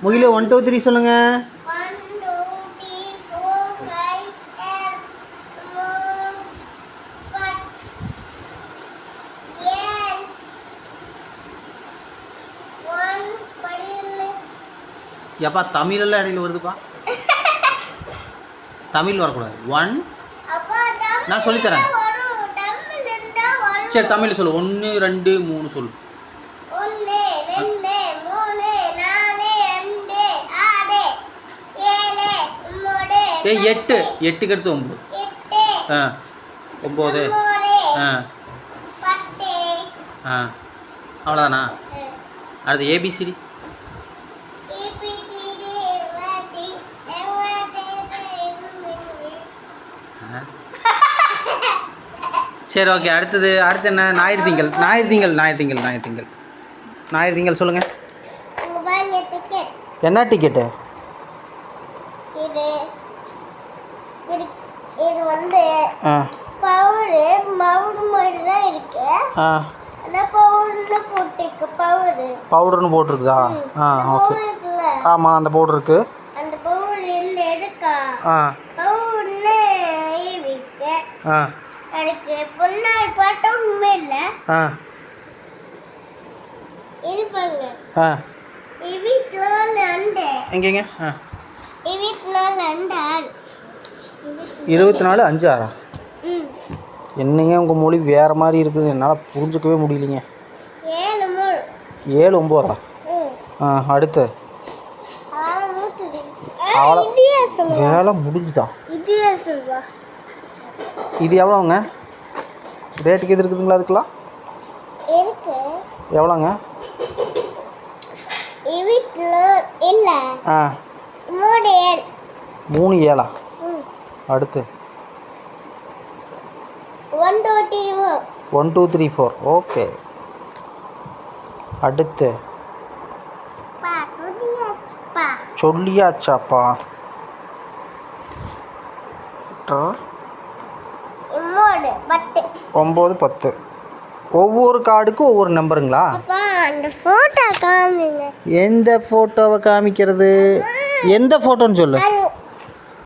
முகில 1 2 3 சொல்லுங்க. 1 2 3 4 5 எப்பா தமிழெல்லாம் இடையில வருதுப்பா. தமிழ் வரக்கூடாது. 1 நான் சொல்லித்தரேன். சரி தமிழ் சொல்லு. 1 2 3 சொல்லு. 1 2 3 4 5 6 7 8 ஏய் 8 8க்கு அடுத்து 9. 8 9 10 அவ்வளோதானா? அடுத்து ஏபிசிடி. சரி ஓகே. அடுத்து என்ன? ஞாயிறு திங்கள் சொல்லுங்கள். என்ன டிக்கெட்டு? இது வந்து பவுடர் மாதிரி தான் இருக்கு. பவுடர்னு போட்டிருக்குதா? ஓகே. ஆமாம் அந்த பவுடர் இருக்கு. அந்த பவுடர் இருக்கா? பவுடர்னு இருக்கு. அதுக்கு பொன்னாடி பாட்ட ஒண்ணுமே இல்ல. இருப்பாங்க. எங்கேங்க? 24 5 6. என்னங்க உங்கள் மொழி வேறு மாதிரி இருக்குது, என்னால் புரிஞ்சுக்கவே முடியலைங்க. 7 9. அடுத்து வேலை முடிஞ்சுதா? இது எவ்வளோங்க ரேட்டுக்கு? எது இருக்குதுங்களா அதுக்கெல்லாம்? எவ்வளோங்க? 3 7. அடுத்து 1 2 3 4. ஓகே. அடுத்து சொல்லியாச்சாப்பா. 9 10. ஒவ்வொரு கார்டுக்கும் ஒவ்வொரு நம்பருங்களா? எந்த ஃபோட்டோவை காமிக்கிறது? எந்த ஃபோட்டோன்னு சொல்லு.